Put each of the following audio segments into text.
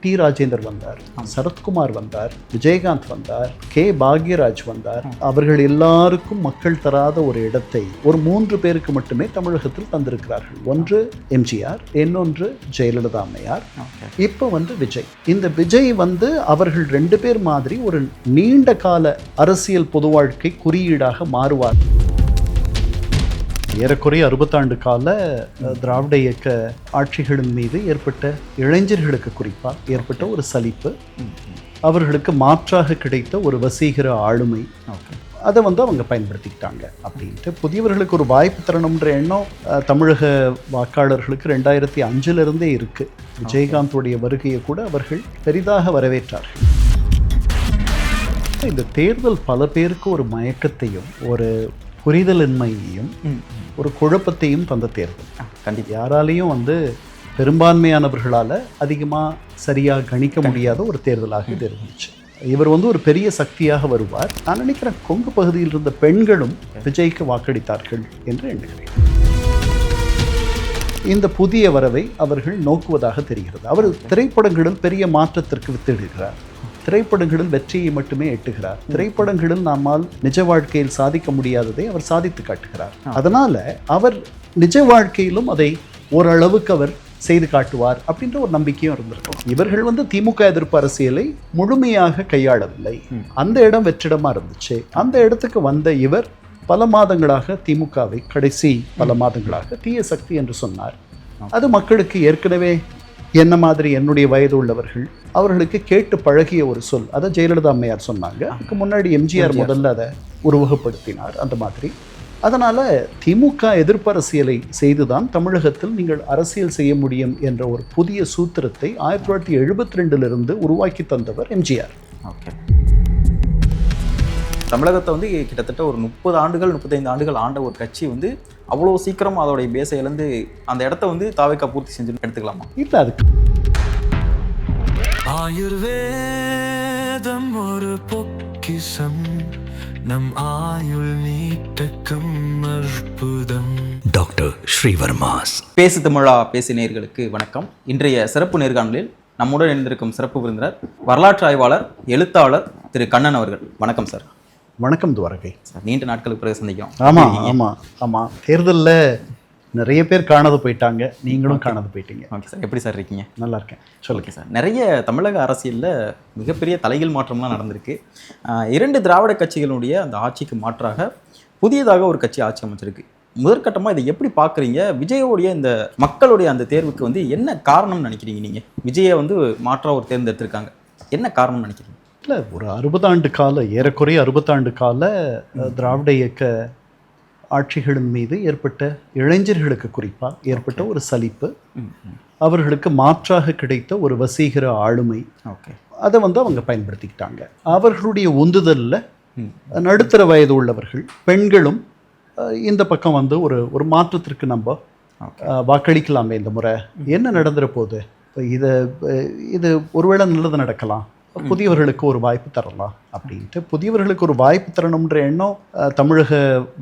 D Rajendar வந்தார், சரத்குமார் வந்தார், விஜயகாந்த் வந்தார், கே பாக்யராஜ் வந்தார். அவர்கள் எல்லாருக்கும் மக்கள் தராத ஒரு இடத்தை ஒரு 3 பேருக்கு மட்டுமே தமிழகத்தில் தந்திருக்கிறார்கள். ஒன்று எம்ஜிஆர், இன்னொன்று ஜெயலலிதா அம்மையார், இப்போ விஜய். இந்த விஜய் அவர்கள் 2 பேர் மாதிரி ஒரு நீண்ட கால அரசியல் பொது வாழ்க்கை குறியீடாக மாறுவார். ஏறக்குறைய 60 ஆண்டு கால திராவிட இயக்க ஆட்சிகளின் மீது ஏற்பட்ட இளைஞர்களுக்கு குறிப்பாக ஏற்பட்ட ஒரு சலிப்பு, அவர்களுக்கு மாற்றாக கிடைத்த ஒரு வசீகர ஆளுமை, அதை அவங்க பயன்படுத்திக்கிட்டாங்க. அப்படின்ட்டு புதியவர்களுக்கு ஒரு வாய்ப்பு தரணுன்ற எண்ணம் தமிழக வாக்காளர்களுக்கு 2005 இருக்கு. விஜயகாந்தோடைய வருகையை கூட அவர்கள் பெரிதாக வரவேற்றார்கள். இந்த தேர்தல் பல பேருக்கு ஒரு மயக்கத்தையும் ஒரு புரிதலின்மையையும் ஒரு குழப்பத்தையும் தந்த தேர்தல். கண்டிப்பாக யாராலையும் பெரும்பான்மையானவர்களால் அதிகமாக சரியாக கணிக்க முடியாத ஒரு தேர்தலாக இது இருந்துச்சு. இவர் ஒரு பெரிய சக்தியாக வருவார். நான் நினைக்கிறேன் கொங்கு பகுதியில் இருந்த பெண்களும் விஜய்க்கு வாக்களித்தார்கள் என்று எண்ணுகிறேன். இந்த புதிய வரவை அவர்கள் நோக்குவதாக தெரிகிறது. அவர் திரைப்படங்களில் பெரிய மாற்றத்திற்கு வித்திடுகிறார். திரைப்படங்களில் வெற்றியை மட்டுமே எட்டுகிறார். திரைப்படங்களில் நம்மால் நிஜ வாழ்க்கையில் சாதிக்க முடியாததை அவர் சாதித்து காட்டுகிறார். அதனால அவர் நிஜ வாழ்க்கையிலும் அதை ஓரளவுக்கு அவர் செய்து காட்டுவார் அப்படின்ற ஒரு நம்பிக்கையும் இருந்திருக்கும். இவர்கள் திமுக எதிர்ப்பு அரசியலை முழுமையாக கையாளவில்லை. அந்த இடம் வெற்றிடமா இருந்துச்சு. அந்த இடத்துக்கு வந்த இவர் பல மாதங்களாக திமுகவை கடைசி பல மாதங்களாக தீய சக்தி என்று சொன்னார். அது மக்களுக்கு ஏற்கனவே என்ன மாதிரி என்னுடைய வயது உள்ளவர்கள் அவர்களுக்கு கேட்டு பழகிய ஒரு சொல். அதை ஜெயலலிதா அம்மையார் சொன்னாங்க. அதுக்கு முன்னாடி எம்ஜிஆர் முதல்ல அதை உருவகப்படுத்தினார் அந்த மாதிரி. அதனால் திமுக எதிர்ப்பு அரசியலை செய்துதான் தமிழகத்தில் நீங்கள் அரசியல் செய்ய முடியும் என்ற ஒரு புதிய சூத்திரத்தை 1972 உருவாக்கி தந்தவர் எம்ஜிஆர். ஓகே, தமிழகத்தை கிட்டத்தட்ட ஒரு 30 ஆண்டுகள் 35 ஆண்டுகள் ஆண்ட ஒரு கட்சி அவ்வளோ சீக்கிரம் அதோடைய பேசை இழந்து அந்த இடத்த தாவேக்கா பூர்த்தி செஞ்சுன்னு எடுத்துக்கலாமா? இல்லை, அதுக்கு ஆயுர்வேதம் ஒரு பொக்கிஷம், நம் ஆயுள் நீட்டக்கும் அற்புதம். டாக்டர் ஸ்ரீவர்மாஸ். பேசு தமிழா பேசு நேயர்களுக்கு வணக்கம். இன்றைய சிறப்பு நேர்காணலில் நம்முடன் இணைந்திருக்கும் சிறப்பு விருந்தினர் வரலாற்று ஆய்வாளர் எழுத்தாளர் திரு கண்ணன் அவர்கள். வணக்கம் சார். வணக்கம் துவாரகை சார். நீண்ட நாட்களுக்கு பிறகு சந்திக்கிறோம். ஆமாம் தேர்தலில் நிறைய பேர் காணாது போயிட்டாங்க, நீங்களும் காணாது போயிட்டீங்க. ஓகே சார், எப்படி சார் இருக்கீங்க? நல்லா இருக்கேன். சொல்லுங்க சார். நிறைய தமிழக அரசியலில் மிகப்பெரிய தலைகீழ் மாற்றம்லாம் நடந்திருக்கு. 2 திராவிட கட்சிகளுடைய அந்த ஆட்சிக்கு மாற்றாக புதியதாக ஒரு கட்சி ஆட்சி அமைச்சிருக்கு. முதற்கட்டமாக இதை எப்படி பார்க்குறீங்க? விஜயோடைய இந்த மக்களுடைய அந்த தேர்வுக்கு என்ன காரணம்னு நினைக்கிறீங்க? நீங்கள் விஜயை மாற்றாக ஒரு தேர்ந்தெடுத்திருக்காங்க, என்ன காரணம்னு நினைக்கிறீங்க? இல்லை, ஒரு 60 ஆண்டு கால ஏறக்குறைய 60 ஆண்டு கால திராவிட இயக்க ஆட்சிகளின் மீது ஏற்பட்ட இளைஞர்களுக்கு குறிப்பாக ஏற்பட்ட ஒரு சலிப்பு, அவர்களுக்கு மாற்றாக கிடைத்த ஒரு வசீகர ஆளுமை, அதை அவங்க பயன்படுத்திக்கிட்டாங்க. அவர்களுடைய உந்துதலில் நடுத்தர வயது உள்ளவர்கள் பெண்களும் இந்த பக்கம் ஒரு மாற்றத்திற்கு நம்ம வாக்களிக்கலாமே, இந்த முறை என்ன நடந்துற போது, இது ஒருவேளை நல்லது நடக்கலாம், புதியவர்களுக்கு ஒரு வாய்ப்பு தரலாம் அப்படின்ட்டு புதியவர்களுக்கு ஒரு வாய்ப்பு தரணுன்ற எண்ணம் தமிழக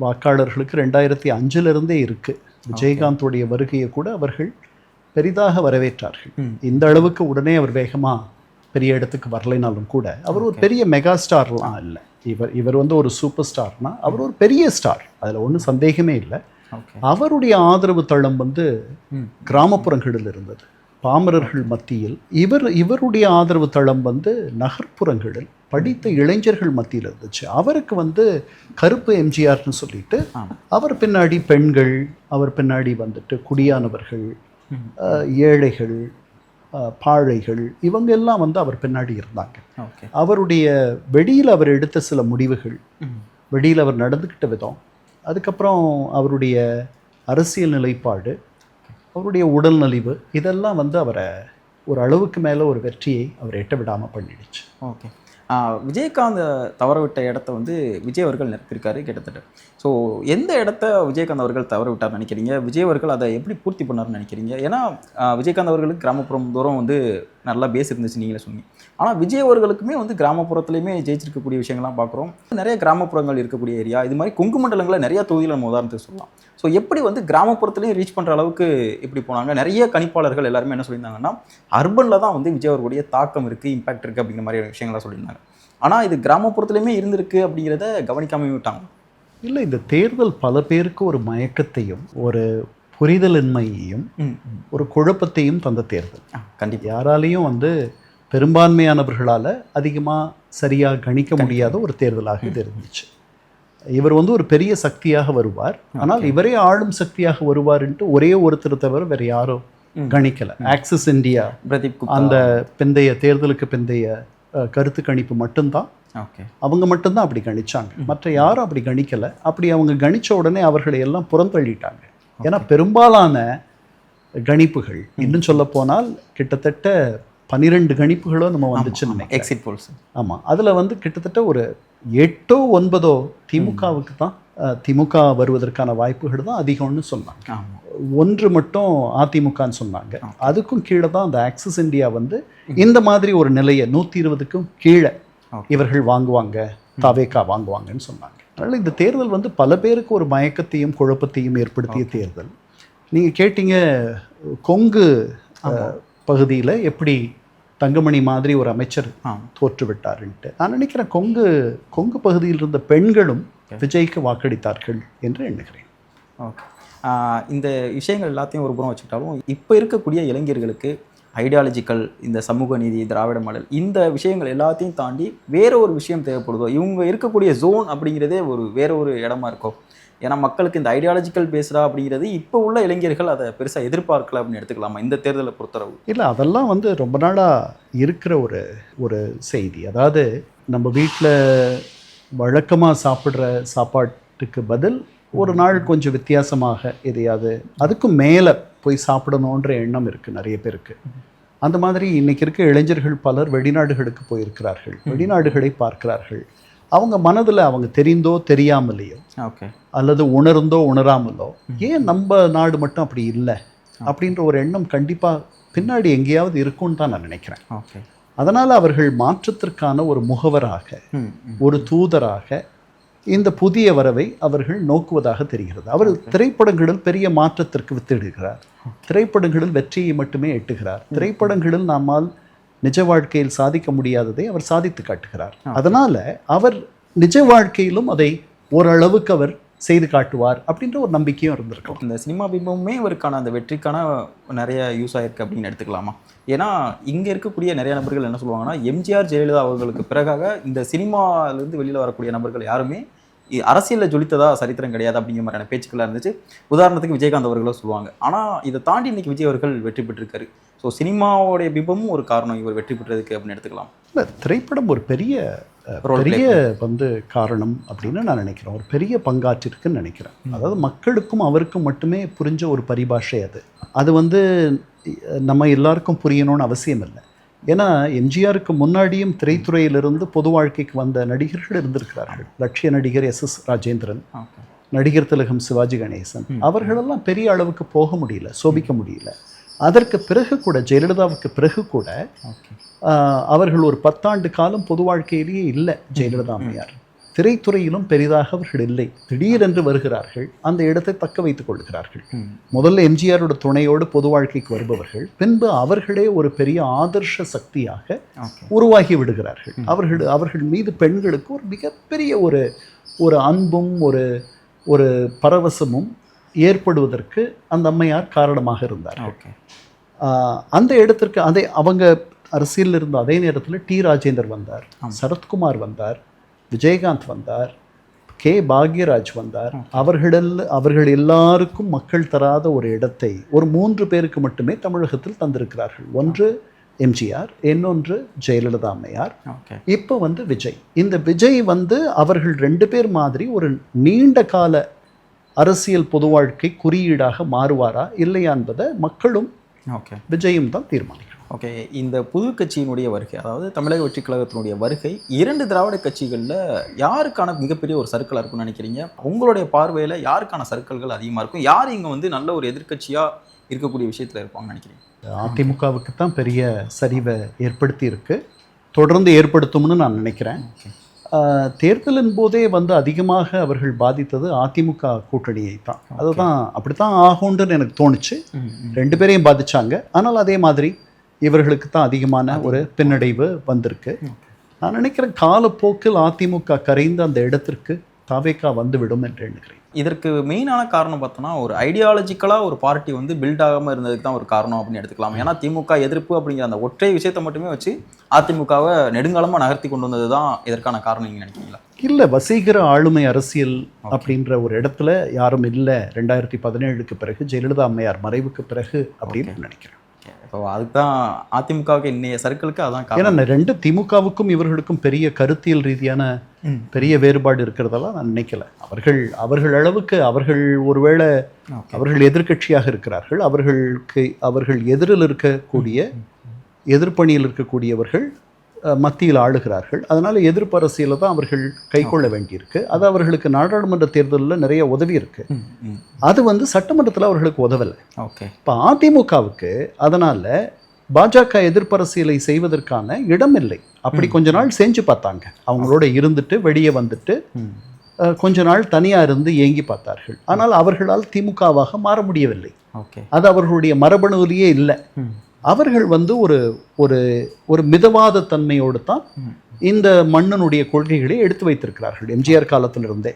வாக்காளர்களுக்கு 2005 இருக்கு. விஜயகாந்தோடைய வருகையை கூட அவர்கள் பெரிதாக வரவேற்றார்கள். இந்த அளவுக்கு உடனே அவர் வேகமா பெரிய இடத்துக்கு வரலைனாலும் கூட அவர் ஒரு பெரிய மெகா ஸ்டார்லாம் இல்லை. இவர் ஒரு சூப்பர் ஸ்டார்னா அவர் ஒரு பெரிய ஸ்டார், அதில் ஒன்றும் சந்தேகமே இல்லை. அவருடைய ஆதரவு தளம் கிராமப்புறங்களில் இருந்தது, பாமரர்கள் மத்தியில். இவருடைய ஆதரவு தளம் நகர்ப்புறங்களில் படித்த இளைஞர்கள் மத்தியில் இருந்துச்சு. அவருக்கு கருப்பு எம்ஜிஆர்னு சொல்லிட்டு அவர் பின்னாடி பெண்கள், அவர் பின்னாடி குடியானவர்கள், ஏழைகள், பாழைகள், இவங்க எல்லாம் அவர் பின்னாடி இருந்தாங்க. அவருடைய வெளியில் அவர் எடுத்த சில முடிவுகள், வெளியில் அவர் நடந்துக்கிட்ட விதம், அதுக்கப்புறம் அவருடைய அரசியல் நிலைப்பாடு, அவருடைய உடல் நலிவு, இதெல்லாம் அவரை ஒரு அளவுக்கு மேலே ஒரு வெற்றியை அவர் எட்ட விடாமல் பண்ணிடுச்சு. ஓகே, விஜயகாந்த் தவறவிட்ட இடத்த விஜய் அவர்கள் நிரப்பியிருக்காரு கிட்டத்தட்ட. ஸோ எந்த இடத்த விஜயகாந்த் அவர்கள் தவற விட்டார் நினைக்கிறீங்க? விஜய் அவர்கள் அதை எப்படி பூர்த்தி பண்ணார்னு நினைக்கிறீங்க? ஏன்னா விஜயகாந்த் அவர்களுக்கு கிராமப்புறம் தூரம் நல்லா பேஸ் இருந்துச்சு நீங்களே சொன்னீங்க. ஆனால் விஜய் அவர்களுக்குமே வந்து கிராமப்புறத்துலையுமே ஜெயிச்சிருக்கக்கூடிய விஷயங்கள்லாம் பார்க்குறோம். நிறைய கிராமப்புறங்கள் இருக்கக்கூடிய ஏரியா, இது மாதிரி கொங்கு மண்டலங்களில் நிறைய தொகுதியில் நம்ம உதாரணத்துக்கு சொல்லலாம். ஸோ எப்படி வந்து கிராமப்புறத்துலையும் ரீச் பண்ணுற அளவுக்கு எப்படி போனாங்க? நிறைய கணிப்பாளர்கள் எல்லாருமே என்ன சொல்லியிருந்தாங்கன்னா, அர்பனில் தான் வந்து விஜய் அவர்களுடைய தாக்கம் இருக்குது, இம்பாக்ட் இருக்குது அப்படிங்கிற மாதிரி விஷயங்கள்லாம் சொல்லியிருந்தாங்க. ஆனால் இது கிராமப்புறத்துலையுமே இருந்திருக்கு அப்படிங்கிறத கவனிக்காமல் விட்டாங்க. இல்லை, இந்த தேர்தல் பல பேருக்கு ஒரு மயக்கத்தையும் ஒரு புரிதலின்மையையும் ஒரு குழப்பத்தையும் தந்த தேர்தல். கண்டிப்பாக யாராலையும் வந்து பெரும்பான்மையானவர்களால் அதிகமாக சரியாக கணிக்க முடியாத ஒரு தேர்தலாக இது இருந்துச்சு. இவர் வந்து ஒரு பெரிய சக்தியாக வருவார், ஆனால் இவரே ஆளும் சக்தியாக வருவார்ன்ட்டு ஒரே ஒருத்தர் தவிர வேறு யாரும் கணிக்கலை. ஆக்சிஸ் இந்தியா அந்த பிந்தைய தேர்தலுக்கு பிந்தைய கருத்து கணிப்பு மட்டும்தான், அவங்க மட்டும்தான் அப்படி கணிச்சாங்க. மற்ற யாரும் அப்படி கணிக்கலை. அப்படி அவங்க கணிச்ச உடனே அவர்களை எல்லாம் புறந்தள்ளிட்டாங்க. ஏன்னா பெரும்பாலான கணிப்புகள், இன்னும் சொல்ல போனால் கிட்டத்தட்ட 12 கணிப்புகளோ நம்ம வந்துச்சுன்னு எக்ஸிட் போல்ஸ். ஆமாம், அதில் வந்து கிட்டத்தட்ட ஒரு 8ஓ 9ஓ திமுகவுக்கு தான், திமுக வருவதற்கான வாய்ப்புகள் தான் அதிகம்னு சொன்னாங்க. 1 மட்டும் அதிமுகன்னு சொன்னாங்க. அதுக்கும் கீழே தான் அந்த ஆக்சிஸ் இந்தியா வந்து இந்த மாதிரி ஒரு நிலையை 120க்கும் கீழே இவர்கள் வாங்குவாங்க, தாவேகா வாங்குவாங்கன்னு சொன்னாங்க. அதனால் இந்த தேர்தல் வந்து பல பேருக்கு ஒரு மயக்கத்தையும் குழப்பத்தையும் ஏற்படுத்திய தேர்தல். நீங்கள் கேட்டீங்க கொங்கு பகுதியில் எப்படி தங்கமணி மாதிரி ஒரு அமைச்சர் தோற்றுவிட்டார்ன்ட்டு. நான் நினைக்கிறேன் கொங்கு பகுதியில் இருந்த பெண்களும் விஜய்க்கு வாக்களித்தார்கள் என்று எண்ணுகிறேன். ஓகே, இந்த விஷயங்கள் எல்லாத்தையும் ஒரு புறம் வச்சுக்கிட்டாலும் இப்போ இருக்கக்கூடிய இளைஞர்களுக்கு ஐடியாலஜிக்கல், இந்த சமூக நீதி, திராவிட மாடல், இந்த விஷயங்கள் எல்லாத்தையும் தாண்டி வேற ஒரு விஷயம் தேவைப்படுதோ? இவங்க இருக்கக்கூடிய ஜோன் அப்படிங்கிறதே வேற ஒரு இடமா இருக்கும். ஏன்னா மக்களுக்கு இந்த ஐடியாலஜிக்கல் பேஸ்டா அப்படிங்கிறது இப்போ உள்ள இளைஞர்கள் அதை பெருசாக எதிர்பார்க்கல அப்படின்னு எடுத்துக்கலாமா இந்த தேர்தலை பொறுத்தளவு? இல்லை, அதெல்லாம் வந்து ரொம்ப நாளாக இருக்கிற ஒரு செய்தி. அதாவது நம்ம வீட்டில் வழக்கமாக சாப்பிட்ற சாப்பாட்டுக்கு பதில் ஒரு நாள் கொஞ்சம் வித்தியாசமாக எதையாவது அதுக்கும் மேலே போய் சாப்பிடணுன்ற எண்ணம் இருக்குது நிறைய பேருக்கு. அந்த மாதிரி இன்றைக்கி இருக்க இளைஞர்கள் பலர் வெளிநாடுகளுக்கு போயிருக்கிறார்கள், வெளிநாடுகளை பார்க்கிறார்கள். அவங்க மனதில் அவங்க தெரிந்தோ தெரியாமலையோ அல்லது உணர்ந்தோ உணராமலோ ஏன் நம்ம நாடு மட்டும் அப்படி இல்லை அப்படின்ற ஒரு எண்ணம் கண்டிப்பாக பின்னாடி எங்கேயாவது இருக்கும்னு தான் நான் நினைக்கிறேன். அதனால் அவர்கள் மாற்றத்திற்கான ஒரு முகவராக, ஒரு தூதராக இந்த புதிய வரவை அவர்கள் நோக்குவதாக தெரிகிறது. அவர் திரைப்படங்களில் பெரிய மாற்றத்திற்கு வித்திடுகிறார், திரைப்படங்களில் வெற்றியை மட்டுமே எட்டுகிறார், திரைப்படங்களில் நம்மால் நிஜ வாழ்க்கையில் சாதிக்க முடியாததை அவர் சாதித்து காட்டுகிறார். அதனால அவர் நிஜ வாழ்க்கையிலும் அதை ஓரளவுக்கு அவர் செய்து காட்டுவார் அப்படின்ற ஒரு நம்பிக்கையும் இருந்திருக்கும். இந்த சினிமா பிம்பமுமே இவருக்கான அந்த வெற்றிக்கான நிறைய யூஸ் ஆயிருக்கு அப்படின்னு எடுத்துக்கலாமா? ஏன்னா இங்கே இருக்கக்கூடிய நிறைய நபர்கள் என்ன சொல்லுவாங்கன்னா, எம்ஜிஆர் ஜெயலலிதா அவர்களுக்கு பிறகாக இந்த சினிமாவிலேருந்து வெளியில் வரக்கூடிய நபர்கள் யாருமே அரசியலில் ஜொலித்ததா சரித்திரம் கிடையாது அப்படிங்கிற மாதிரியான பேச்சுக்களாக இருந்துச்சு. உதாரணத்துக்கு விஜயகாந்த் அவர்களும் சொல்லுவாங்க. ஆனால் இதை தாண்டி இன்னைக்கு விஜய் அவர்கள் வெற்றி பெற்றிருக்காரு. ஸோ சினிமாவோடைய பிம்பமும் ஒரு காரணம் இவர் வெற்றி பெற்றதுக்கு அப்படின்னு எடுத்துக்கலாம். இல்லை, திரைப்படம் ஒரு பெரிய வந்து காரணம் அப்படின்னு நான் நினைக்கிறேன். ஒரு பெரிய பங்காற்றிருக்குன்னு நினைக்கிறேன். அதாவது மக்களுக்கும் அவருக்கும் மட்டுமே புரிஞ்ச ஒரு பரிபாஷை அது வந்து நம்ம எல்லாருக்கும் புரியணும்னு அவசியம் இல்லை. ஏன்னா எம்ஜிஆருக்கு முன்னாடியும் திரைத்துறையிலிருந்து பொது வாழ்க்கைக்கு வந்த நடிகர்கள் இருந்திருக்கிறார்கள். லட்சிய நடிகர் எஸ் ராஜேந்திரன், நடிகர் திலகம் சிவாஜி கணேசன், அவர்களெல்லாம் பெரிய அளவுக்கு போக முடியல, சோபிக்க முடியல. அதற்கு பிறகு கூட, ஜெயலலிதாவுக்கு பிறகு கூட அவர்கள் ஒரு 10 ஆண்டு காலம் பொது வாழ்க்கையிலேயே இல்லை. ஜெயலலிதா அம்மையார் திரைத்துறையிலும் பெரிதாக அவர்கள் இல்லை. திடீரென்று வருகிறார்கள், அந்த இடத்தை தக்க வைத்துக் கொள்கிறார்கள். முதல்ல எம்ஜிஆரோட துணையோடு பொது வாழ்க்கைக்கு வருபவர்கள் பின்பு அவர்களே ஒரு பெரிய ஆதர்ஷ சக்தியாக உருவாகி விடுகிறார்கள். அவர்கள் மீது பெண்களுக்கு ஒரு மிகப்பெரிய ஒரு அன்பும் ஒரு பரவசமும் ஏற்படுவதற்கு அந்த அம்மையார் காரணமாக இருந்தார்கள். அந்த இடத்திற்கு அவங்க அரசியலில் இருந்த அதே நேரத்தில் டி ராஜேந்தர் வந்தார், சரத்குமார் வந்தார், விஜயகாந்த் வந்தார், கே பாக்யராஜ் வந்தார். அவர்கள் எல்லாருக்கும் மக்கள் தராத ஒரு இடத்தை ஒரு 3 பேருக்கு மட்டுமே தமிழகத்தில் தந்திருக்கிறார்கள். ஒன்று எம்ஜிஆர், இன்னொன்று ஜெயலலிதா அம்மையார், இப்போ வந்து விஜய். இந்த விஜய் வந்து அவர்கள் 2 பேர் மாதிரி ஒரு நீண்ட கால அரசியல் பொது வாழ்க்கை குறியீடாக மாறுவாரா இல்லையா என்பதை மக்களும் விஜயும் தான் தீர்மானிக்கும். ஓகே, இந்த புது கட்சியினுடைய வருகை, அதாவது தமிழக வெற்றி கழகத்தினுடைய வருகை 2 திராவிட கட்சிகளில் யாருக்கான மிகப்பெரிய ஒரு சர்க்கிளாக இருக்கும்னு நினைக்கிறீங்க? உங்களுடைய பார்வையில் யாருக்கான சர்க்கிள்கள் அதிகமாக இருக்கும்? யார் இங்கே வந்து நல்ல ஒரு எதிர்கட்சியாக இருக்கக்கூடிய விஷயத்தில் இருப்பாங்கன்னு நினைக்கிறீங்க? அதிமுகவுக்கு தான் பெரிய சரிவை ஏற்படுத்தி இருக்கு, தொடர்ந்து ஏற்படுத்தும்னு நான் நினைக்கிறேன். தேர்தலின் போதே வந்து அதிகமாக அவர்கள் பாதித்தது அதிமுக கூட்டணியை தான். அதுதான் அப்படித்தான் ஆகும்னு எனக்கு தோணுச்சு. ரெண்டு பேரையும் பாதிச்சாங்க. ஆனால் அதே மாதிரி இவர்களுக்கு தான் அதிகமான ஒரு பின்னடைவு வந்திருக்கு. நான் நினைக்கிறேன் காலப்போக்கில் அதிமுக கரைந்து அந்த இடத்திற்கு தாவேகா வந்துவிடும் என்று எண்ணுகிறேன். இதற்கு மெயினான காரணம் பார்த்தோன்னா, ஒரு ஐடியாலஜிக்கலாக ஒரு பார்ட்டி வந்து பில்ட் ஆகாமல் இருந்ததுக்கு தான் ஒரு காரணம் அப்படின்னு எடுத்துக்கலாம். ஏன்னா திமுக எதிர்ப்பு அப்படிங்கிற அந்த ஒற்றை விஷயத்தை மட்டுமே வச்சு அதிமுகவை நெடுங்காலமாக நகர்த்தி கொண்டு வந்தது தான் இதற்கான காரணம் நீங்கள் நினைக்கிறீங்களா? இல்லை, வசீகர ஆளுமை அரசியல் அப்படின்ற ஒரு இடத்துல யாரும் இல்லை 2017க்கு பிறகு, ஜெயலலிதா அம்மையார் மறைவுக்கு பிறகு அப்படின்னு நினைக்கிறேன். இப்போ அதுக்கு தான் அதிமுகவுக்கு இன்னைய சர்க்கிளுக்கு அதான் காரணம். ஏன்னா ரெண்டு திமுகவுக்கும் இவர்களுக்கும் பெரிய கருத்தியல் ரீதியான பெரிய வேறுபாடு இருக்கிறதெல்லாம் நான் நினைக்கல. அவர்கள் அளவுக்கு அவர்கள் ஒருவேளை அவர்கள் எதிர்க்கட்சியாக இருக்கிறார்கள், அவர்கள் எதிரில் இருக்கக்கூடிய எதிர்ப்பணியில் இருக்கக்கூடியவர்கள் மத்தியில் ஆளுகிறார்கள். அதனால் எதிர்ப்பு அரசியலை தான் அவர்கள் கைக்கொள்ள வேண்டியிருக்கு. அது அவர்களுக்கு நாடாளுமன்ற தேர்தலில் நிறைய உதவி இருக்கு. அது வந்து சட்டமன்றத்தில் அவர்களுக்கு உதவலை. இப்போ அதிமுகவுக்கு அதனால் பாஜக எதிர்ப்பு அரசியலை செய்வதற்கான இடம் இல்லை. அப்படி கொஞ்ச நாள் செஞ்சு பார்த்தாங்க. அவங்களோட இருந்துட்டு வெளியே வந்துட்டு கொஞ்ச நாள் தனியாக இருந்து ஏங்கி பார்த்தார்கள். ஆனால் அவர்களால் திமுகவாக மாற முடியவில்லை. அது அவர்களுடைய மரபணுவிலேயே இல்லை. அவர்கள் வந்து ஒரு ஒரு ஒரு மிதவாத தன்மையோடு தான் இந்த மன்னனுடைய கொள்கைகளை எடுத்து வைத்திருக்கிறார்கள். எம்ஜிஆர் காலத்திலிருந்தே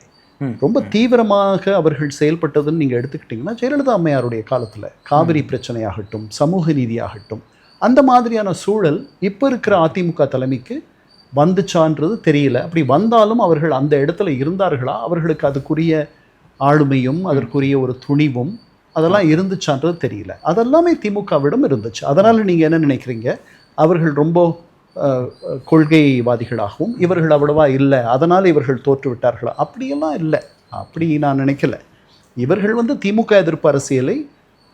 ரொம்ப தீவிரமாக அவர்கள் செயல்பட்டதுன்னு நீங்கள் எடுத்துக்கிட்டிங்கன்னா, ஜெயலலிதா அம்மையாருடைய காலத்தில் காவிரி பிரச்சனையாகட்டும், சமூக நீதியாகட்டும், அந்த மாதிரியான சூழல் இப்போ இருக்கிற அதிமுக தலைமைக்கு வந்துச்சான்றது தெரியல. அப்படி வந்தாலும் அவர்கள் அந்த இடத்துல இருந்தார்களா, அவர்களுக்கு அதுக்குரிய ஆளுமையும் அதற்குரிய ஒரு துணிவும் அதெல்லாம் இருந்துச்சான்றது தெரியல. அதெல்லாமே திமுகவிடம் இருந்துச்சு. அதனால் நீங்கள் என்ன நினைக்கிறீங்க, அவர்கள் ரொம்ப கொள்கைவாதிகளாகவும் இவர்கள் அவ்வளவா இல்லை, அதனால் இவர்கள் தோற்று விட்டார்களா? அப்படியெல்லாம் இல்லை. அப்படி நான் நினைக்கல. இவர்கள் வந்து திமுக எதிர்ப்பு அரசியலை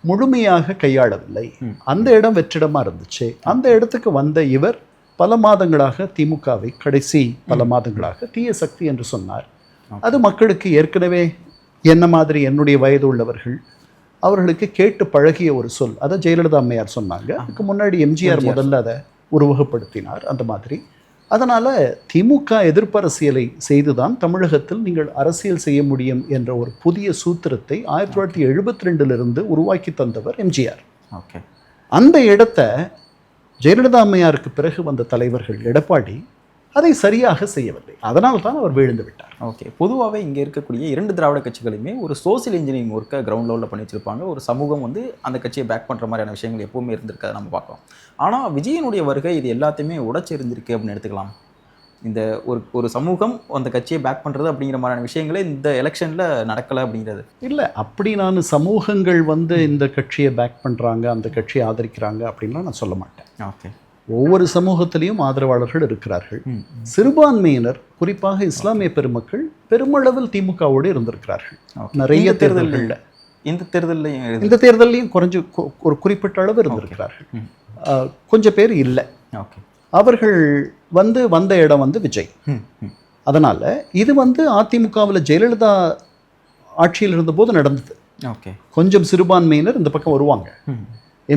முழுமையாக கையாளவில்லை. அந்த இடம் வெற்றிடமாக இருந்துச்சு. அந்த இடத்துக்கு வந்த இவர் பல மாதங்களாக திமுகவை கடைசி பல மாதங்களாக தீய சக்தி என்று சொன்னார். அது மக்களுக்கு ஏற்கனவே என்ன மாதிரி என்னுடைய வயது உள்ளவர்கள் அவர்களுக்கு கேட்டு பழகிய ஒரு சொல். அதை ஜெயலலிதா அம்மையார் சொன்னாங்க. அதுக்கு முன்னாடி எம்ஜிஆர் முதல்ல அதை உருவகப்படுத்தினார் அந்த மாதிரி. அதனால் திமுக எதிர்ப்பு அரசியலை செய்துதான் தமிழகத்தில் நீங்கள் அரசியல் செய்ய முடியும் என்ற ஒரு புதிய சூத்திரத்தை 1972 உருவாக்கி தந்தவர் எம்ஜிஆர். அந்த இடத்த ஜெயலலிதா அம்மையாருக்கு பிறகு வந்த தலைவர்கள் எடப்பாடி அதை சரியாக செய்யவில்லை. அதனால் தான் அவர் வீழ்ந்து விட்டார். பொதுவாகவே இங்கே இருக்கக்கூடிய 2 திராவிட கட்சிகளுமே ஒரு சோசியல் இன்ஜினியரிங் ஒர்க்கை கிரவுண்ட் லெவலில் பண்ணி வச்சிருப்பாங்க. ஒரு சமூகம் வந்து அந்த கட்சியை பேக் பண்ணுற மாதிரியான விஷயங்கள் எப்பவுமே இருந்திருக்காது, நம்ம பார்க்கலாம். ஆனால் விஜயனுடைய வருகை இது எல்லாத்தையுமே உடைச்சி இருந்திருக்கு அப்படின்னு எடுத்துக்கலாம். இந்த ஒரு சமூகம் அந்த கட்சியை பேக் பண்ணுறது அப்படிங்கிற மாதிரியான விஷயங்களே இந்த எலெக்ஷனில் நடக்கலை அப்படிங்கிறது இல்லை. அப்படி நான் சமூகங்கள் வந்து இந்த கட்சியை பேக் பண்ணுறாங்க, அந்த கட்சியை ஆதரிக்கிறாங்க அப்படின்லாம் நான் சொல்ல மாட்டேன். ஒவ்வொரு சமூகத்திலையும் ஆதரவாளர்கள் இருக்கிறார்கள். சிறுபான்மையினர், குறிப்பாக இஸ்லாமிய பெருமக்கள் பெருமளவில் திமுகவோடு இருந்திருக்கிறார்கள். நிறைய தேர்தல்களில், இந்த தேர்தலையும் குறைஞ்சு ஒரு குறிப்பிட்ட அளவு இருந்திருக்கிறார்கள். கொஞ்சம் பேர் இல்லை. அவர்கள் வந்த இடம் வந்து விஜய். அதனால இது வந்து அதிமுகவில் ஜெயலலிதா ஆட்சியில் இருந்தபோது நடந்தது. கொஞ்சம் சிறுபான்மையினர் இந்த பக்கம் வருவாங்க.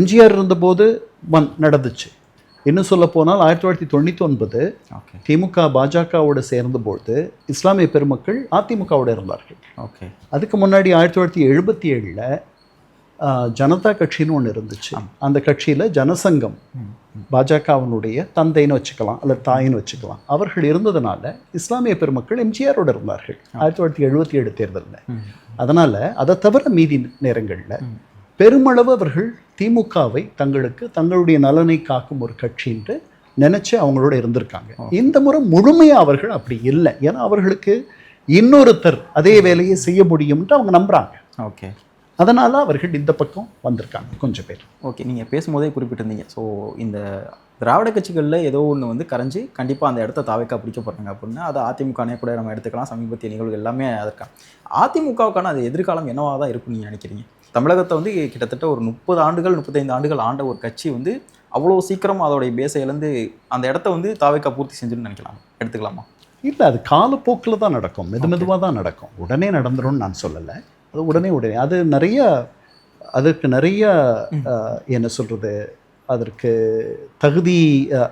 எம்ஜிஆர் இருந்தபோது நடந்துச்சு. இன்னும் சொல்ல போனால் 1999 திமுக பாஜகவோடு சேர்ந்தபோது இஸ்லாமிய பெருமக்கள் அதிமுகவோடு இருந்தார்கள். அதுக்கு முன்னாடி 1977 ஜனதா கட்சின்னு ஒன்று இருந்துச்சு. அந்த கட்சியில் ஜனசங்கம், பாஜகவினுடைய தந்தைன்னு வச்சுக்கலாம் அல்லது தாயின்னு வச்சுக்கலாம், அவர்கள் இருந்ததுனால இஸ்லாமிய பெருமக்கள் எம்ஜிஆரோடு இருந்தார்கள் 1977 தேர்தலில். அதனால் அதை தவிர மீதி நேரங்களில் பெருமளவு அவர்கள் திமுகவை தங்களுடைய நலனை காக்கும் ஒரு கட்சின்ட்டு நினைச்சு அவங்களோட இருந்திருக்காங்க. இந்த முறை முழுமையாக அவர்கள் அப்படி இல்லை. ஏன்னா அவர்களுக்கு இன்னொருத்தர் அதே வேலையை செய்ய முடியும்ட்டு அவங்க நம்புறாங்க. அதனால அவர்கள் இந்த பக்கம் வந்திருக்காங்க கொஞ்சம் பேர். நீங்கள் பேசும்போதே குறிப்பிட்டிருந்தீங்க. ஸோ இந்த திராவிட கட்சிகளில் ஏதோ ஒன்று வந்து கரைஞ்சி கண்டிப்பாக அந்த இடத்த தாவேக்கா பிடிக்க போகிறாங்க அப்படின்னு, அதை அதிமுகனே கூட நம்ம எடுத்துக்கலாம். சமீபத்திய நிகழ்வுகள் எல்லாமே அதற்கான அதிமுகவுக்கான அது எதிர்காலம் என்னவாக தான் இருக்குன்னு நீங்கள் நினைக்கிறீங்க? தமிழகத்தை வந்து கிட்டத்தட்ட ஒரு 30 ஆண்டுகள் 35 ஆண்டுகள் ஆண்ட ஒரு கட்சி வந்து அவ்வளோ சீக்கிரம் அதோடைய பேஸை இழந்து அந்த இடத்த வந்து தாவேக்கா பூர்த்தி செஞ்சுன்னு எடுத்துக்கலாமா? இல்லை, அது காலப்போக்கில் தான் நடக்கும், மெதுவாக தான் நடக்கும். உடனே நடந்துரும்னு நான் சொல்லலை. அது உடனே அது நிறைய அதற்கு நிறைய என்ன சொல்கிறது, அதற்கு தகுதி,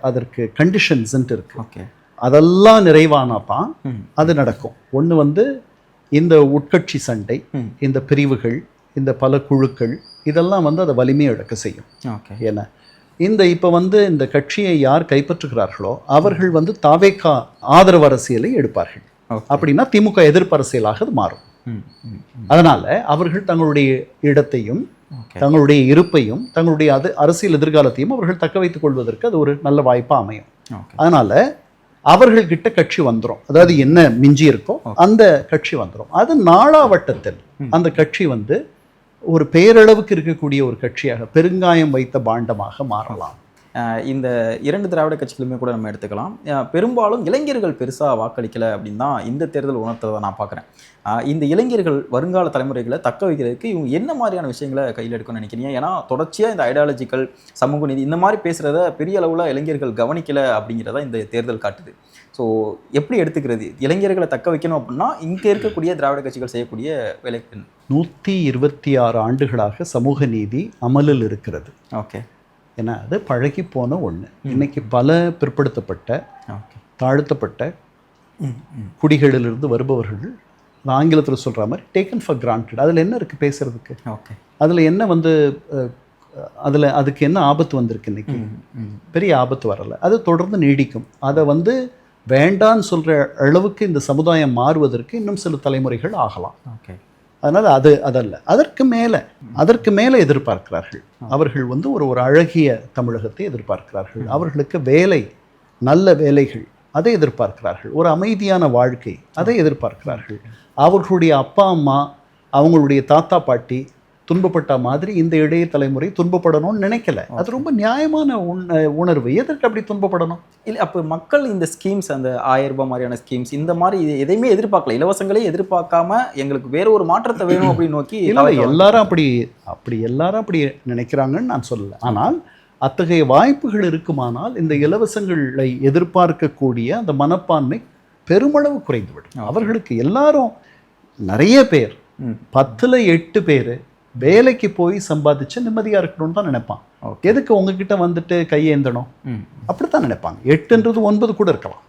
அதற்கு கண்டிஷன்ஸ்ன்ட்டு இருக்கு. ஓகே, அதெல்லாம் நிறைவானா தான் அது நடக்கும். ஒன்று வந்து இந்த உட்கட்சி சண்டை, இந்த பிரிவுகள், இந்த பல குழுக்கள், இதெல்லாம் வந்து அதை வலிமையை இழக்க செய்யும். ஓகே, ஏன்னா இப்போ வந்து இந்த கட்சியை யார் கைப்பற்றுகிறார்களோ அவர்கள் வந்து தாவேகா ஆதரவு அரசியலை எடுப்பார்கள். அப்படின்னா திமுக எதிர்ப்பு அரசியலாக அது மாறும். அதனால அவர்கள் தங்களுடைய இடத்தையும் தங்களுடைய இருப்பையும் தங்களுடைய அரசியல் எதிர்காலத்தையும் அவர்கள் தக்க வைத்துக் கொள்வதற்கு அது ஒரு நல்ல வாய்ப்பாக அமையும். அதனால அவர்கள்கிட்ட கட்சி வந்துடும். அதாவது என்ன மிஞ்சி இருக்கோ அந்த கட்சி வந்துடும். அது நாளாவட்டத்தில் அந்த கட்சி வந்து ஒரு பேரளவுக்கு இருக்கக்கூடிய ஒரு கட்சியாக, பெருங்காயம் வைத்த பாண்டமாக மாறலாம். இந்த 2 திராவிட கட்சிகளுமே கூட நம்ம எடுத்துக்கலாம். பெரும்பாலும் இளைஞர்கள் பெருசாக வாக்களிக்கலை அப்படின்னு தான் இந்த தேர்தல் உணர்த்ததை நான் பார்க்குறேன். இந்த இளைஞர்கள் வருங்கால தலைமுறைகளை தக்க வைக்கிறதுக்கு இவங்க என்ன மாதிரியான விஷயங்களை கையில் எடுக்கணும்னு நினைக்கிறீங்க? ஏன்னா தொடர்ச்சியாக இந்த ஐடியாலஜிக்கல், சமூக நீதி இந்த மாதிரி பேசுகிறத பெரிய அளவில் இளைஞர்கள் கவனிக்கலை அப்படிங்கிறத இந்த தேர்தல் காட்டுது. ஸோ எப்படி எடுத்துக்கிறது? இளைஞர்களை தக்க வைக்கணும் அப்படின்னா இங்கே இருக்கக்கூடிய திராவிட கட்சிகள் செய்யக்கூடிய வேலைக்கு 126 ஆண்டுகளாக சமூக நீதி அமலில் இருக்கிறது. ஓகே, ஏன்னா அது பழகி போன ஒன்று. இன்னைக்கு பல பிற்படுத்தப்பட்ட, தாழ்த்தப்பட்ட குடிகளிலிருந்து வருபவர்கள் ஆங்கிலத்தில் சொல்கிற மாதிரி டேக்கன் ஃபார் கிராண்டட். அதில் என்ன இருக்குது பேசுறதுக்கு? ஓகே, அதில் என்ன வந்து அதுக்கு என்ன ஆபத்து வந்திருக்கு? இன்னைக்கு பெரிய ஆபத்து வரலை. அது தொடர்ந்து நீடிக்கும். அதை வந்து வேண்டான்னு சொல்கிற அளவுக்கு இந்த சமுதாயம் மாறுவதற்கு இன்னும் சில தலைமுறைகள் ஆகலாம். ஓகே, அதனால் அதல்ல, அதற்கு மேலே எதிர்பார்க்கிறார்கள். அவர்கள் வந்து ஒரு அழகிய தமிழகத்தை எதிர்பார்க்கிறார்கள். அவர்களுக்கு வேலை, நல்ல வேலைகள், அதை எதிர்பார்க்கிறார்கள். ஒரு அமைதியான வாழ்க்கை, அதை எதிர்பார்க்கிறார்கள். அவர்களுடைய அப்பா அம்மா, அவங்களுடைய தாத்தா பாட்டி துன்பப்பட்ட மாதிரி இந்த இளைய தலைமுறை துன்பப்படணும்னு நினைக்கல. அது ரொம்ப நியாயமான உணர்வு. எதற்கு அப்படி துன்பப்படணும்? இல்லை, அப்போ மக்கள் இந்த ஸ்கீம்ஸ், அந்த 1000 ரூபாய் மாதிரியான ஸ்கீம்ஸ், இந்த மாதிரி எதையுமே எதிர்பார்க்கல. இலவசங்களே எதிர்பார்க்காம எங்களுக்கு வேற ஒரு மாற்றத்தை வேணும் அப்படின்னு நோக்கி எல்லாரும் அப்படி நினைக்கிறாங்கன்னு நான் சொல்லலை. ஆனால் அத்தகைய வாய்ப்புகள் இருக்குமானால் இந்த இலவசங்களை எதிர்பார்க்கக்கூடிய அந்த மனப்பான்மை பெருமளவு குறைந்துவிடும். அவர்களுக்கு எல்லாரும், நிறைய பேர் 10ல் 8 பேர் வேலைக்கு போய் சம்பாதிச்சு நிம்மதியாக இருக்கணும்னு தான் நினைப்பான். எதுக்கு உங்ககிட்ட வந்துட்டு கையேந்தணும்? அப்படித்தான் நினைப்பாங்க. 8ன்றது 9 கூட இருக்கலாம்.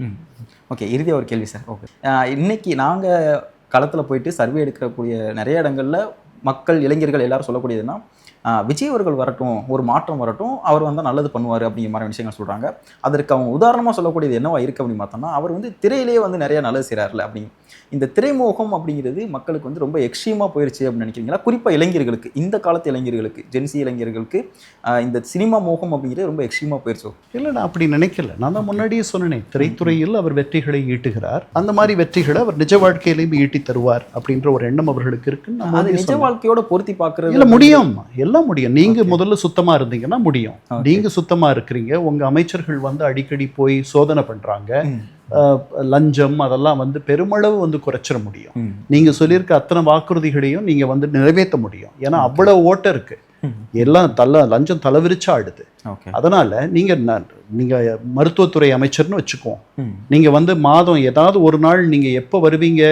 ஓகே, இறுதியாக ஒரு கேள்வி சார். ஓகே, இன்னைக்கு நாங்கள் களத்தில் போயிட்டு சர்வே எடுக்கக்கூடிய நிறைய இடங்களில் மக்கள், இளைஞர்கள் எல்லாரும் சொல்லக்கூடியதுன்னா, விஜய் அவர்கள் வரட்டும், ஒரு மாற்றம் வரட்டும், அவர் வந்தால் நல்லது பண்ணுவார் அப்படிங்கிற மாதிரி விஷயங்கள் சொல்கிறாங்க. அதற்கு அவங்க உதாரணமாக சொல்லக்கூடியது என்னவா இருக்குது அப்படின்னு பார்த்தோம்னா, அவர் வந்து திரையிலேயே வந்து நிறைய நல்லது செய்கிறார்ல அப்படிங்க. இந்த திரைமோகம் அப்படிங்கிறது மக்களுக்கு வந்து ரொம்ப எக்ஸ்ட்ரீமாக போயிடுச்சு அப்படின்னு நினைக்கிறீங்களா? குறிப்பாக இளைஞர்களுக்கு, இந்த காலத்து இளைஞர்களுக்கு, ஜென்சி இளைஞர்களுக்கு இந்த சினிமா மோகம் அப்படிங்கிறது ரொம்ப எக்ஸ்ட்ரீமாக போயிடுச்சு. இல்லை, நான் அப்படி நினைக்கல. நான் தான் முன்னாடியே சொன்னேன், திரைத்துறையில் அவர் வெற்றிகளை ஈட்டுகிறார். அந்த மாதிரி வெற்றிகளை அவர் நிஜ வாழ்க்கையிலையும் ஈட்டி தருவார் அப்படின்ற ஒரு எண்ணம் அவர்களுக்கு இருக்குன்னு அது நிஜ வாழ்க்கையோட பொருத்தி பார்க்கறது இல்லை, முடியும், எல்லாம் முடியும். நீங்க முதல்ல சுத்தமா இருந்தீங்கன்னா முடியும். நீங்க சுத்தமா இருக்கிறீங்க, உங்க அமைச்சர்கள் வந்து அடிக்கடி போய் சோதனை பண்றாங்க, லஞ்சம் அதெல்லாம் வந்து பெருமளவு வந்து குறைச்சிட முடியும். நீங்க சொல்லியிருக்க அத்தனை வாக்குறுதிகளையும் நீங்க வந்து நிறைவேற்ற முடியும். ஏன்னா அவ்வளவு ஓட்டம் இருக்கு. எல்லாம் லஞ்சம் தலைவிரிச்சா ஆடுது. அதனால நீங்க மருத்துவத்துறை அமைச்சர்னு வச்சுக்குவோம். நீங்க வந்து மாதம் ஏதாவது ஒரு நாள் நீங்க எப்போ வருவீங்க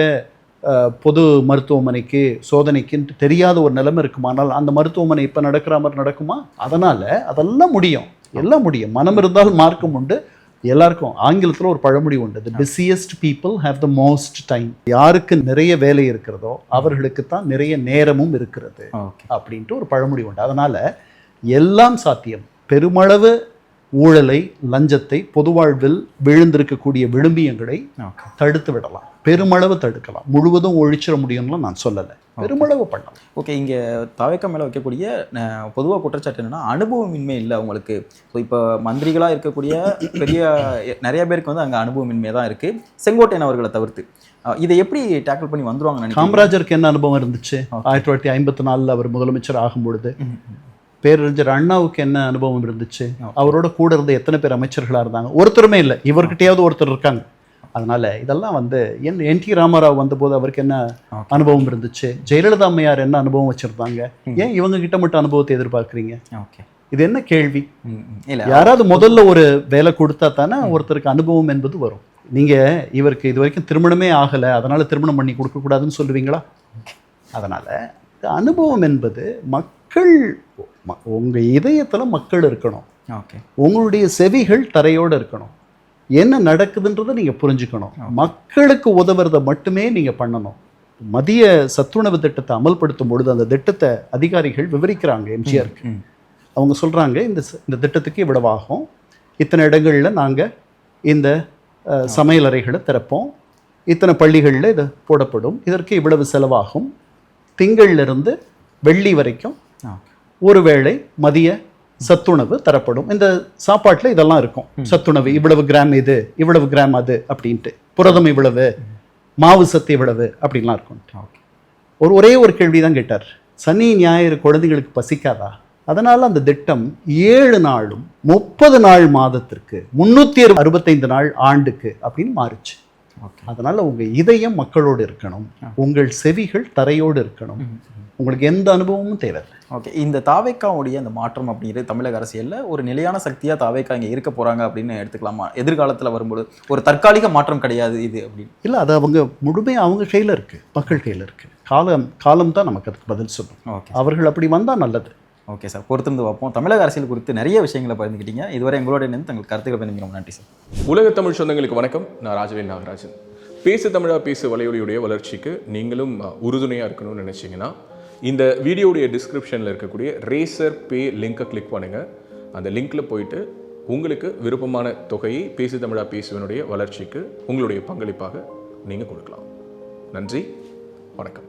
பொது மருத்துவமனைக்கு சோதனைக்குன்ட்டு தெரியாத ஒரு நிலைமை இருக்குமானால் அந்த மருத்துவமனை இப்போ நடக்கிற மாதிரி நடக்குமா? அதனால் அதெல்லாம் முடியும், எல்லாம் முடியும். மனம் இருந்தால் மார்க்கம் உண்டு. எல்லாருக்கும் ஆங்கிலத்தில் ஒரு பழமொழி உண்டு, the busiest people have the most time. யாருக்கு நிறைய வேலை இருக்கிறதோ அவர்களுக்கு தான் நிறைய நேரமும் இருக்கிறது அப்படின்ட்டு ஒரு பழமொழி உண்டு. அதனால் எல்லாம் சாத்தியம். பெருமளவு ஊழலை, லஞ்சத்தை, பொது வாழ்வில் விழுந்திருக்கக்கூடிய விழுமியங்களை தடுத்து விடலாம், பெருமளவு தடுக்கலாம். முழுவதும் ஒழிச்சிட முடியும்லாம் நான் சொல்லலை, பெருமளவு பண்ணலாம். ஓகே, இங்கே தவேக்கா மேலே வைக்கக்கூடிய பொதுவாக குற்றச்சாட்டு என்னென்னா அனுபவமின்மை இல்லை அவங்களுக்கு. ஸோ இப்போ மந்திரிகளாக இருக்கக்கூடிய நிறைய பேருக்கு வந்து அங்கே அனுபவமின்மை தான் இருக்குது, செங்கோட்டையன் அவர்களை தவிர்த்து. இதை எப்படி டேக்கிள் பண்ணி வந்துருவாங்க? காமராஜருக்கு என்ன அனுபவம் இருந்துச்சு? 1954 அவர் முதலமைச்சர் ஆகும்பொழுது. பேரறிஞர் அண்ணாவுக்கு என்ன அனுபவம் இருந்துச்சு? அவரோட கூட இருந்த எத்தனை பேர் அமைச்சர்களாக இருந்தாங்க? ஒருத்தருமே இல்லை. இவர்கிட்டயாவது ஒருத்தர் இருக்காங்க. அதனால இதெல்லாம் வந்து என் டி ராமராவ் வந்தபோது அவருக்கு என்ன அனுபவம் இருந்துச்சு? ஜெயலலிதா அம்மையார் என்ன அனுபவம் வச்சிருந்தாங்க? ஏன் இவங்க கிட்ட மட்டும் அனுபவத்தை எதிர்பார்க்குறீங்க? இது என்ன கேள்வி? யாராவது முதல்ல ஒரு வேலை கொடுத்தா தானே ஒருத்தருக்கு அனுபவம் என்பது வரும். நீங்க இவருக்கு இது வரைக்கும் திருமணமே ஆகலை, அதனால திருமணம் பண்ணி கொடுக்கக்கூடாதுன்னு சொல்லுவீங்களா? அதனால அனுபவம் என்பது மக்கள் உங்கள் இதயத்தில் மக்கள் இருக்கணும். ஓகே. உங்களுடைய செவிகள் தரையோடு இருக்கணும். என்ன நடக்குதுன்றதை நீங்கள் புரிஞ்சுக்கணும். மக்களுக்கு உதவுறதை மட்டுமே நீங்கள் பண்ணணும். மதிய சத்துணவு திட்டத்தை அமல்படுத்தும் பொழுது அந்த திட்டத்தை அதிகாரிகள் விவரிக்கிறாங்க எம்ஜிஆருக்கு. அவங்க சொல்கிறாங்க, இந்த திட்டத்துக்கு இவ்வளவாகும், இத்தனை இடங்களில் நாங்கள் இந்த சமையலறைகளை திறப்போம், இத்தனை பள்ளிகளில் இது போடப்படும், இதற்கு இவ்வளவு செலவாகும், திங்களிலிருந்து வெள்ளி வரைக்கும் ஒருவேளை மதிய சத்துணவு தரப்படும், இந்த சாப்பாட்டில் இதெல்லாம் இருக்கும், சத்துணவு இவ்வளவு கிராம் இது, இவ்வளவு கிராம் அது அப்படின்ட்டு, புரதம் இவ்வளவு, மாவு சத்து இவ்வளவு அப்படின்லாம் இருக்கும். ஒரே ஒரு கேள்வி தான் கேட்டார், சனி ஞாயிறு குழந்தைங்களுக்கு பசிக்காதா? அதனால் அந்த திட்டம் 7 நாளும் 30 நாள் மாதத்திற்கு 365 நாள் ஆண்டுக்கு அப்படின்னு மாறுச்சு. அதனால் உங்கள் இதயம் மக்களோடு இருக்கணும், உங்கள் செவிகள் தரையோடு இருக்கணும், உங்களுக்கு எந்த அனுபவமும் தேவையில்லை. ஓகே. இந்த தாவேக்காவுடைய அந்த மாற்றம் அப்படிங்கிறது தமிழக அரசியலில் ஒரு நிலையான சக்தியாக தாவேக்கா இங்கே இருக்க போகிறாங்க அப்படின்னு எடுத்துக்கலாமா? எதிர்காலத்தில் வரும்போது ஒரு தற்காலிக மாற்றம் கிடையாது இது அப்படின்னு இல்லை, அது அவங்க முழுமையாக அவங்க கையில் இருக்குது, மக்கள் கையில் இருக்குது. காலம் தான் நமக்கு அதுக்கு பதில் சொல்லும். ஓகே, அவர்கள் அப்படி வந்தால் நல்லது. ஓகே சார், பொறுத்திருந்து வைப்போம். தமிழக அரசியல் குறித்து நிறைய விஷயங்களை பகிர்ந்துக்கிட்டீங்க. இதுவரை எங்களோட இணைந்து தங்கள் கருத்துக்களை பகிர்ந்து ரொம்ப நன்றி சார். உலக தமிழ் சொந்தங்களுக்கு வணக்கம். நான் ராஜவேல் நாகராஜன். பேசு தமிழா பேசு வலையொலியுடைய வளர்ச்சிக்கு நீங்களும் உறுதுணையாக இருக்கணும்னு நினச்சிங்கன்னா இந்த வீடியோடைய டிஸ்கிரிப்ஷனில் இருக்கக்கூடிய ரேசர் பே லிங்கை கிளிக் பண்ணுங்கள். அந்த லிங்க்கில் போயிட்டு உங்களுக்கு விருப்பமான தொகையை பேசு தமிழா பேசுவனுடைய வளர்ச்சிக்கு உங்களுடைய பங்களிப்பாக நீங்கள் கொடுக்கலாம். நன்றி, வணக்கம்.